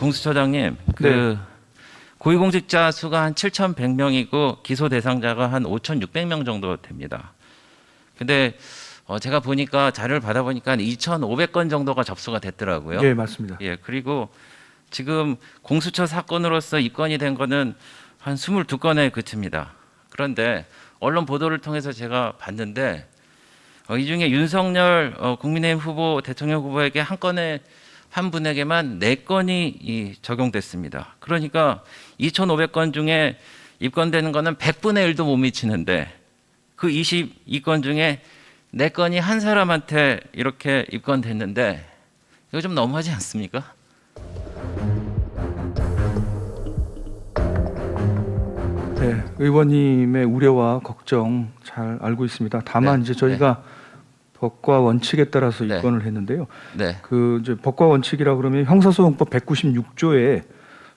공수처장님, 네. 고위공직자 수가 한 7,100명이고 기소 대상자가 한 5,600명 정도 됩니다. 근데 제가 보니까 자료를 받아보니까 2,500건 정도가 접수가 됐더라고요. 예, 맞습니다. 예, 그리고 지금 공수처 사건으로서 입건이 된 거는 한 22건에 그칩니다. 그런데 언론 보도를 통해서 제가 봤는데 이 중에 윤석열 국민의힘 후보 대통령 후보에게 한 분에게만 4건이 적용됐습니다. 그러니까 2,500건 중에 입건되는 거는 100분의 1도 못 미치는데 그 22건 중에 4건이 한 사람한테 이렇게 입건됐는데 이거 좀 너무하지 않습니까? 네, 의원님의 우려와 걱정 잘 알고 있습니다. 다만 네, 이제 저희가 법과 원칙에 따라서 네. 입건을 했는데요. 네. 이제 법과 원칙이라 그러면 형사소송법 196조에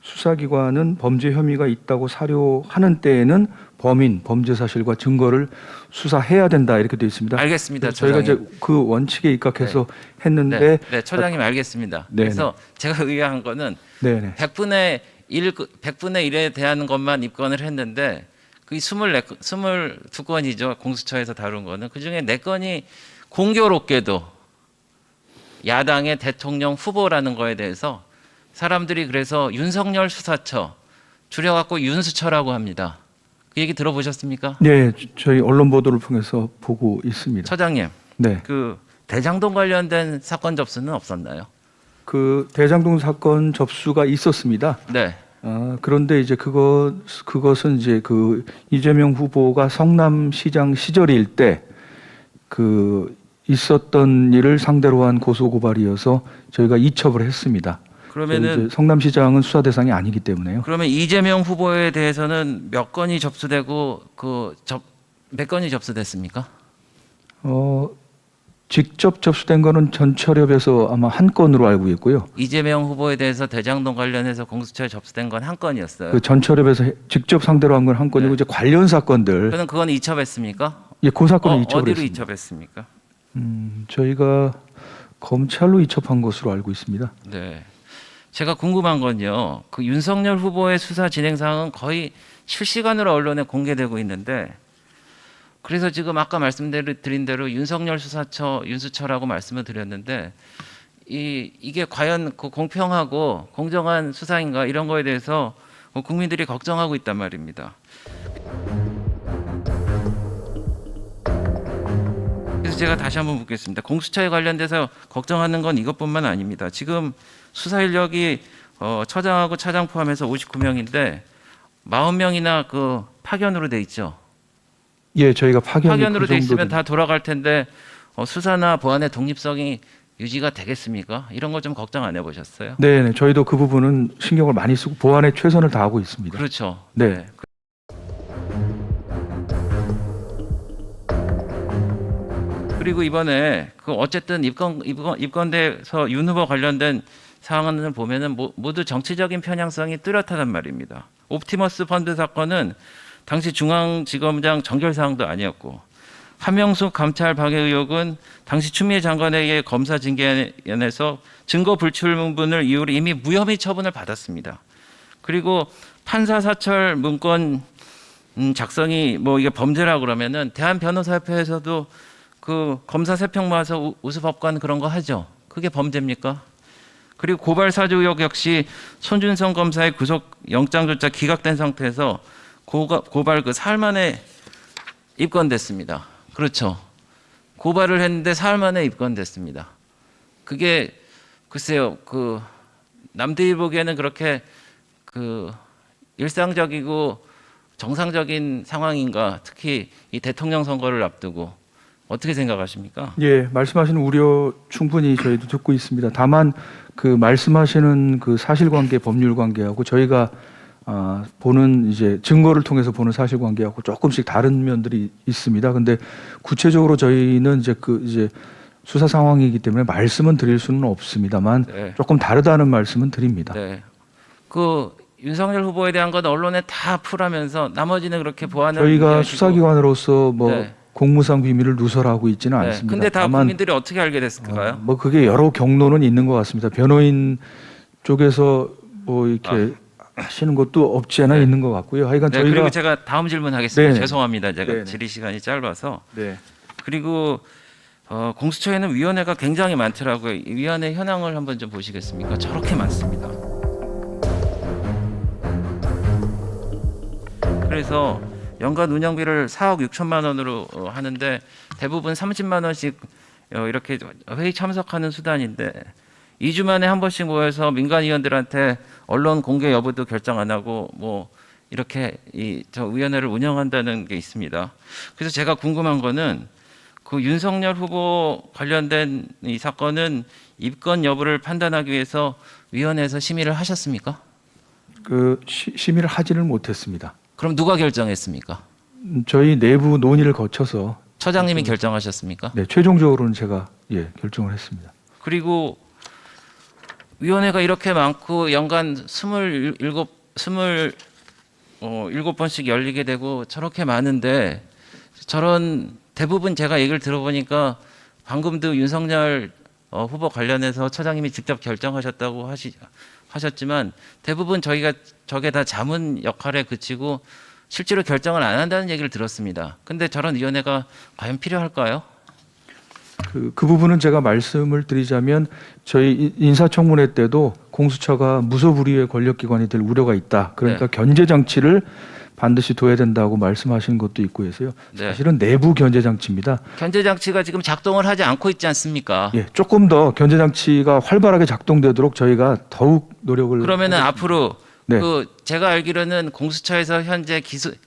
수사기관은 범죄 혐의가 있다고 사료하는 때에는 범인, 범죄 사실과 증거를 수사해야 된다 이렇게 되어 있습니다. 알겠습니다. 저희가 이제 처장님. 그 원칙에 입각해서 했는데, 네, 처장님 알겠습니다. 네네. 그래서 제가 의아한 거는 네네. 100분의 1에 대한 것만 입건을 했는데 그 22건이죠. 공수처에서 다룬 거는 그중에 4건이 공교롭게도 야당의 대통령 후보라는 거에 대해서 사람들이 그래서 윤석열 수사처 줄여갖고 윤수처라고 합니다. 그 얘기 들어보셨습니까? 네, 저희 언론 보도를 통해서 보고 있습니다. 처장님, 네. 그 대장동 관련된 사건 접수는 없었나요? 그 대장동 사건 접수가 있었습니다. 네. 그런데 이제 그것은 이제 그 이재명 후보가 성남시장 시절일 때 있었던 일을 상대로 한 고소 고발이어서 저희가 이첩을 했습니다. 그러면은 이제 성남시장은 수사 대상이 아니기 때문에요. 그러면 이재명 후보에 대해서는 몇 건이 접수되고 몇 건이 접수됐습니까? 직접 접수된 거는 전철협에서 아마 한 건으로 알고 있고요. 이재명 후보에 대해서 대장동 관련해서 공수처에 접수된 건 한 건이었어요. 그 전철협에서 직접 상대로 한 건 한 건이고 네. 이제 관련 사건들, 그는 그건 이첩했습니까? 예, 그 사건은 이첩을 어디로 했습니다. 이첩했습니까? 저희가 검찰로 이첩한 것으로 알고 있습니다. 네. 제가 궁금한 건요. 그 윤석열 후보의 수사 진행 사항은 거의 실시간으로 언론에 공개되고 있는데 그래서 지금 아까 말씀드린 대로 윤석열 수사처, 윤수처라고 말씀을 드렸는데 이게 과연 그 공평하고 공정한 수사인가 이런 거에 대해서 국민들이 걱정하고 있단 말입니다. 그래서 제가 다시 한번 묻겠습니다. 공수처에 관련돼서 걱정하는 건 이것뿐만 아닙니다. 지금 수사 인력이 처장하고 차장 포함해서 59명인데 40명이나 그 파견으로 돼 있죠. 예, 저희가 파견으로 그 돼 있으면 정도 다 돌아갈 텐데 수사나 보안의 독립성이 유지가 되겠습니까? 이런 거 좀 걱정 안 해보셨어요? 네, 저희도 그 부분은 신경을 많이 쓰고 보안에 최선을 다하고 있습니다. 그렇죠. 네. 그리고 이번에 그 어쨌든 입건돼서 윤 후보 관련된 사항을 보면은 모두 정치적인 편향성이 뚜렷하단 말입니다. 옵티머스 펀드 사건은 당시 중앙지검장 정결 사항도 아니었고 한명숙 감찰 방해 의혹은 당시 추미애 장관에게 검사 징계안에서 증거 불출 문분을 이유로 이미 무혐의 처분을 받았습니다. 그리고 판사 사찰 문건 작성이 이게 범죄라고 그러면은 대한변호사협회에서도 그 검사 세평 모아서 우수법관 그런 거 하죠. 그게 범죄입니까? 그리고 고발 사주 의혹 역시 손준성 검사의 구속 영장조차 기각된 상태에서 고발 사흘 만에 입건됐습니다. 그렇죠. 고발을 했는데 사흘 만에 입건됐습니다. 그게 글쎄요, 남들이 보기에는 그렇게 일상적이고 정상적인 상황인가? 특히 이 대통령 선거를 앞두고 어떻게 생각하십니까? 예, 말씀하시는 우려 충분히 저희도 듣고 있습니다. 다만 말씀하시는 사실관계, 법률관계하고 저희가 보는 이제 증거를 통해서 보는 사실관계하고 조금씩 다른 면들이 있습니다. 근데 구체적으로 저희는 이제 수사 상황이기 때문에 말씀은 드릴 수는 없습니다만 네. 조금 다르다는 말씀은 드립니다. 네. 윤석열 후보에 대한 건 언론에 다 풀하면서 나머지는 그렇게 보완을 저희가 얘기하시고. 수사기관으로서 네. 공무상 비밀을 누설하고 있지는 네. 않습니다. 근데 다 다만 국민들이 어떻게 알게 됐을까요? 그게 여러 경로는 있는 것 같습니다. 변호인 쪽에서 뭐 이렇게 하시는 것도 없지 않아 네. 있는 것 같고요. 하여간 네, 저희가 그리고 제가 다음 질문하겠습니다. 네네. 죄송합니다. 제가 네네. 질의 시간이 짧아서. 네. 그리고 공수처에는 위원회가 굉장히 많더라고요. 이 위원회 현황을 한번 좀 보시겠습니까? 저렇게 많습니다. 그래서 연간 운영비를 4억 6천만 원으로 하는데 대부분 30만 원씩 이렇게 회의 참석하는 수단인데 2주 만에 한 번씩 모여서 민간 위원들한테 언론 공개 여부도 결정 안 하고 뭐 이렇게 저 위원회를 운영한다는 게 있습니다. 그래서 제가 궁금한 거는 그 윤석열 후보 관련된 이 사건은 입건 여부를 판단하기 위해서 위원회에서 심의를 하셨습니까? 그 심의를 하지는 못했습니다. 그럼 누가 결정했습니까? 저희 내부 논의를 거쳐서 처장님이 결정하셨습니까? 네, 최종적으로는 제가 결정을 했습니다. 그리고 위원회가 이렇게 많고 연간 27번씩 열리게 되고 저렇게 많은데 저런 대부분 제가 얘기를 들어보니까 방금도 윤석열 후보 관련해서 처장님이 직접 결정하셨다고 하셨지만 대부분 저희가 저게 다 자문 역할에 그치고 실제로 결정을 안 한다는 얘기를 들었습니다. 근데 저런 위원회가 과연 필요할까요? 그 부분은 제가 말씀을 드리자면 저희 인사청문회 때도 공수처가 무소불위의 권력기관이 될 우려가 있다. 그러니까 견제 장치를 반드시 둬야 된다고 말씀하신 것도 있고 해서요. 네. 사실은 내부 견제 장치입니다. 견제 장치가 지금 작동을 하지 않고 있지 않습니까? 조금 더 견제 장치가 활발하게 작동되도록 저희가 더욱 노력을 그러면은 앞으로 네. 그 제가 알기로는 공수처에서 현재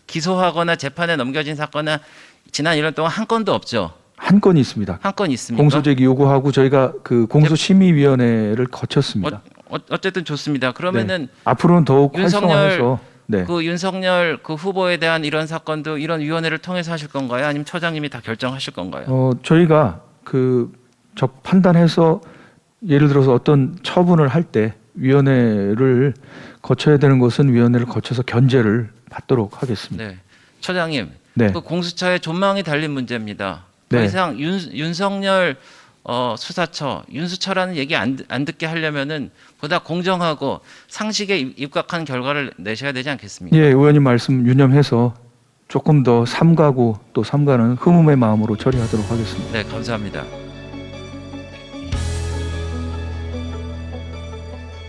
기소하거나 재판에 넘겨진 사건은 지난 1년 동안 한 건도 없죠. 한 건이 있습니다. 한 건 있습니까? 공소제기 요구하고 저희가 그 공소심의위원회를 거쳤습니다. 어쨌든 좋습니다. 그러면은 앞으로는 더욱 윤석열 활성화해서 그 윤석열 그 후보에 대한 이런 사건도 이런 위원회를 통해서 하실 건가요? 아니면 처장님이 다 결정하실 건가요? 저희가 그 판단해서 예를 들어서 어떤 처분을 할 때 위원회를 거쳐야 되는 것은 위원회를 거쳐서 견제를 받도록 하겠습니다. 네, 처장님, 네. 그 공수처의 존망이 달린 문제입니다. 더 네. 이상 윤석열 수사처, 윤수처라는 얘기 안 듣게 하려면은 보다 공정하고 상식에 입각한 결과를 내셔야 되지 않겠습니까? 예, 의원님 말씀 유념해서 조금 더 삼가고 또 삼가는 흐뭇의 마음으로 처리하도록 하겠습니다. 네, 감사합니다.